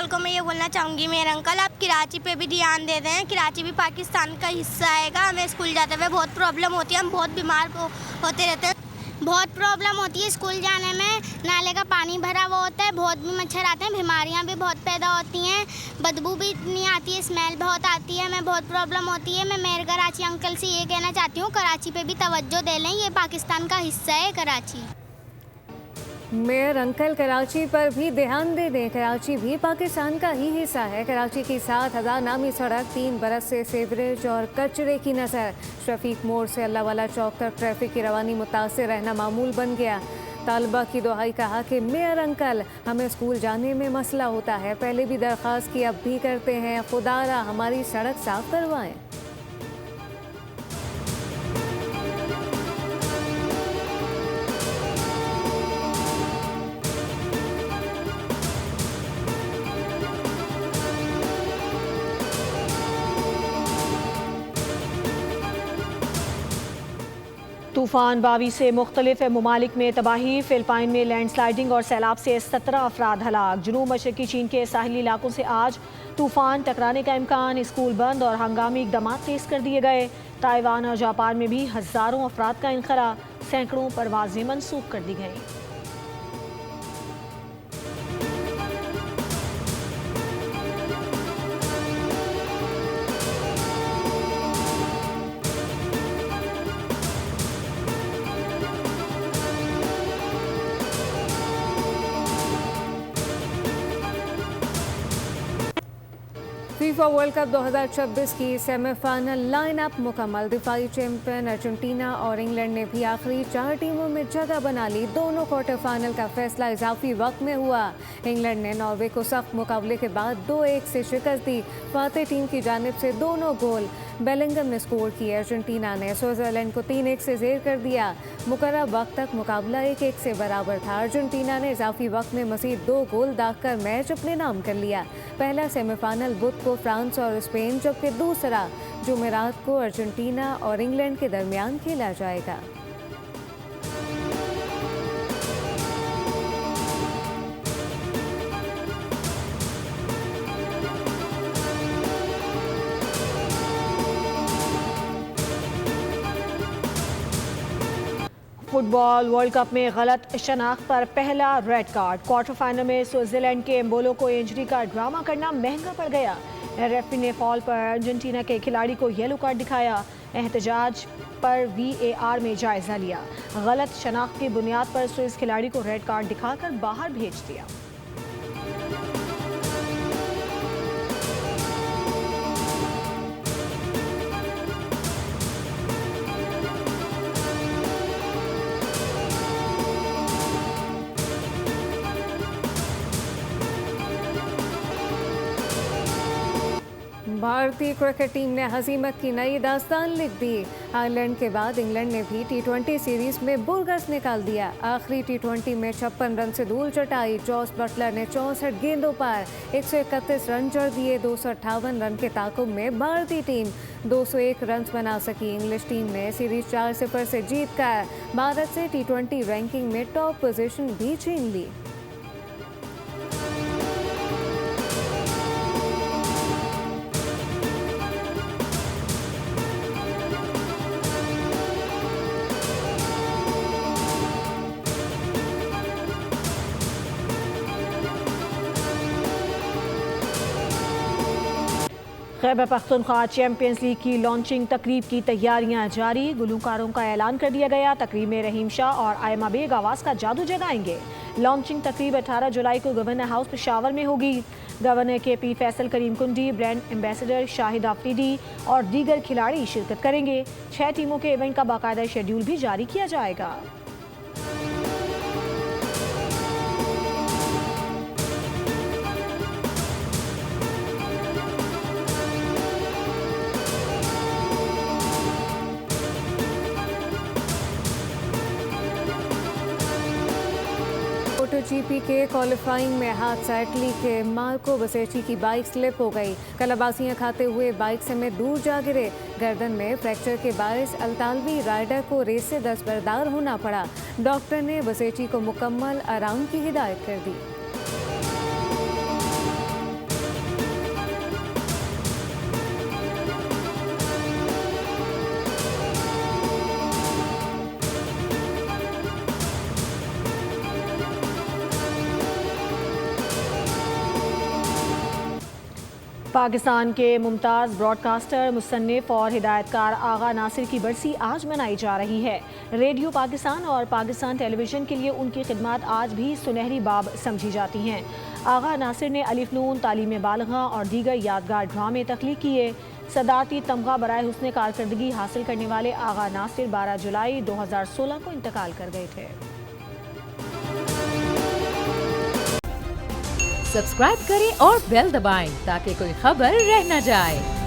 को मैं ये बोलना चाहूँगी, मेरे अंकल आप कराची पे भी ध्यान दे दें। कराची भी पाकिस्तान का हिस्सा आएगा। हमें स्कूल जाते हुए बहुत प्रॉब्लम होती है, हम बहुत बीमार होते रहते हैं। बहुत प्रॉब्लम होती है स्कूल जाने में। नाले का पानी भरा हुआ होता है, बहुत भी मच्छर आते हैं, बीमारियां भी बहुत पैदा होती हैं, बदबू भी इतनी आती है, स्मेल बहुत आती है, हमें बहुत प्रॉब्लम होती है। मैं मेरे कराची अंकल से ये कहना चाहती हूँ, कराची पे भी तवज्जो दे लें, ये पाकिस्तान का हिस्सा है कराची। मेयर अंकल कराची पर भी ध्यान दे दें, कराची भी पाकिस्तान का ही हिस्सा है। कराची की 7,000 नामी सड़क 3 बरस से सीवरेज और कचरे की नज़र। शफीक मोड़ से अल्लाहवाला चौक तक ट्रैफिक की रवानी मुतासिर रहना मामूल बन गया। तालबा की दुहाई कहा कि मेयर अंकल हमें स्कूल जाने में मसला होता है, पहले भी दरख्वास्त की, अब भी करते हैं, खुदारा हमारी सड़क साफ करवाएं। तूफ़ान बावी से मुख्तलिफ ममालिक में तबाही। फिलिपाइन में लैंडस्लाइडिंग और सैलाब से 17 अफराद हलाक। जनूब मशरकी चीन के साहिली इलाकों से आज तूफ़ान टकराने का इम्कान। स्कूल बंद और हंगामी इकदाम तेज कर दिए गए। ताइवान और जापान में भी हज़ारों अफराद का इनखला, सैकड़ों परवाजें मनसूख कर दी गईं। फीफा वर्ल्ड कप 2026 की सेमीफाइनल लाइनअप मुकम्मल। दिफाई चैंपियन अर्जेंटीना और इंग्लैंड ने भी आखिरी 4 टीमों में जगह बना ली। दोनों क्वार्टर फाइनल का फैसला इजाफी वक्त में हुआ। इंग्लैंड ने नॉर्वे को सख्त मुकाबले के बाद 2-1 से शिकस्त दी। फाते टीम की जानिब से दोनों गोल बेलिंगम ने स्कोर किए। अर्जेंटीना ने स्विट्जरलैंड को 3-1 से ज़ेर कर दिया। मुकर्रर वक्त तक मुकाबला 1-1 से बराबर था। अर्जेंटीना ने इजाफी वक्त में मज़ीद 2 गोल दागकर मैच अपने नाम कर लिया। पहला सेमीफाइनल बुध को फ्रांस और स्पेन, जबकि दूसरा जुमेरात को अर्जेंटीना और इंग्लैंड के दरमियान खेला जाएगा। फुटबॉल वर्ल्ड कप में गलत शनाख्त पर पहला रेड कार्ड। क्वार्टर फाइनल में स्विट्जरलैंड के एम्बोलो को इंजरी का ड्रामा करना महंगा पड़ गया। रेफरी ने फॉल पर अर्जेंटीना के खिलाड़ी को येलो कार्ड दिखाया। एहतजाज पर VAR में जायजा लिया। गलत शनाख्त की बुनियाद पर स्विस खिलाड़ी को रेड कार्ड दिखाकर बाहर भेज दिया। भारतीय क्रिकेट टीम ने हजीमत की नई दास्तान लिख दी। आयरलैंड के बाद इंग्लैंड ने भी T20 सीरीज में बुरगस निकाल दिया। आखिरी T20 में 56 रन से धूल चटाई। जॉस बटलर ने 64 गेंदों पर 131 रन जड़ दिए। 258 रन के ताकुब में भारतीय टीम 201 रन बना सकी। इंग्लिश टीम ने सीरीज 4-0 से जीतकर भारत से T20 रैंकिंग में टॉप पोजीशन भी छीन ली। खैबर पख्तूनख्वा चैंपियंस लीग की लॉन्चिंग तकरीब की तैयारियां जारी। गुलकारों का ऐलान कर दिया गया। तकरीब में रहीम शाह और आयमा बेग आवाज़ का जादू जगाएंगे। लॉन्चिंग तकरीब 18 जुलाई को गवर्नर हाउस पेशावर में होगी। गवर्नर KP फैसल, करीम कुंडी, ब्रांड एम्बेसडर शाहिद आफरीदी और दीगर खिलाड़ी शिरकत करेंगे। 6 टीमों के इवेंट का बाकायदा शेड्यूल भी जारी किया जाएगा। MotoGP के क्वालिफाइंग में हादसा। इटली के मार्को बसेची की बाइक स्लिप हो गई। कलाबाजियां खाते हुए बाइक समेत दूर जा गिरे। गर्दन में फ्रैक्चर के बायस अल्तालवी राइडर को रेस से दस्तबरदार होना पड़ा। डॉक्टर ने बसेची को मुकम्मल आराम की हिदायत कर दी। पाकिस्तान के मुमताज़ ब्रॉडकास्टर, मुसन्निफ और हिदायतकार आगा नासिर की बरसी आज मनाई जा रही है। रेडियो पाकिस्तान और पाकिस्तान टेलीविज़न के लिए उनकी खिदमत आज भी सुनहरी बाब समझी जाती हैं। आगा नासिर ने अलिफ नून, तालीम बालिगा और दीगर यादगार ड्रामे तख्लीक किए। सदारती तमगा बराए हुस्न कारकर्दगी हासिल करने वाले आगा नासिर 12 जुलाई 2016 को इंतकाल कर गए थे। सब्सक्राइब करें और बेल दबाएं ताकि कोई खबर रह न जाए।